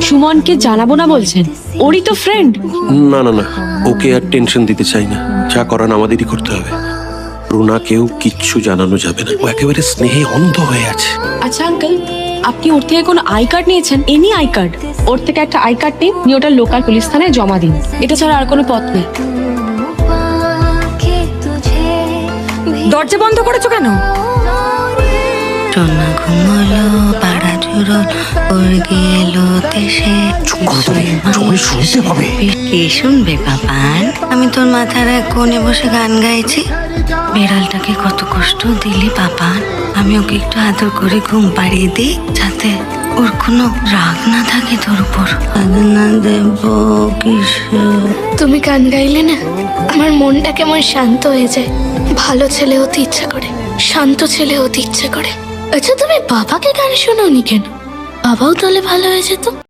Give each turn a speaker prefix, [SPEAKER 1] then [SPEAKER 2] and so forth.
[SPEAKER 1] সুমনকে জানাবো না বলছেন? ওরই তো ফ্রেন্ড।
[SPEAKER 2] না না না, ওকে আর টেনশন দিতে চাই না। যা করার আমাদেরই করতে হবে। রুনাকেও কিচ্ছু জানানো যাবে না, ও একেবারে স্নেহে অন্ধ হয়ে আছে।
[SPEAKER 1] আচ্ছা আঙ্কেল, আপনি ওর থেকে কোনো আই কার্ড নিয়েছেন? Any I card? ওর থেকে একটা আই কার্ড নিন, নিয়ে ওটা লোকাল পুলিশ থানায় জমা দিন। এটা ছাড়া আর কোনো পথ নেই। দরজা বন্ধ করেছো কেন?
[SPEAKER 3] সোনা ঘুমলো পাড়া চুরো ওর গেলো দেশে।
[SPEAKER 2] শুনতে হবে।
[SPEAKER 3] কে শুনবে বাবান? আমি তোর মাথার এক কোণে বসে গান গাইছি। বিড়ালটাকে কত কষ্ট দিলি বাবান। আমি ওকে একটু আদর করে ঘুম পাড়িয়ে দিই, যাতে ওর কোনো রাগ না থাকে তোর উপর। না দেব কিসে?
[SPEAKER 4] তুমি গান গাইলে না, আমার মনটা কেমন শান্ত হয়ে যায়। ভালো ছেলে হতে ইচ্ছা করে, শান্ত ছেলে হতে ইচ্ছা করে। আচ্ছা, তুমি বাবাকে গান শোনাওনি কেন? বাবাও তাহলে ভালো হয়ে যেত।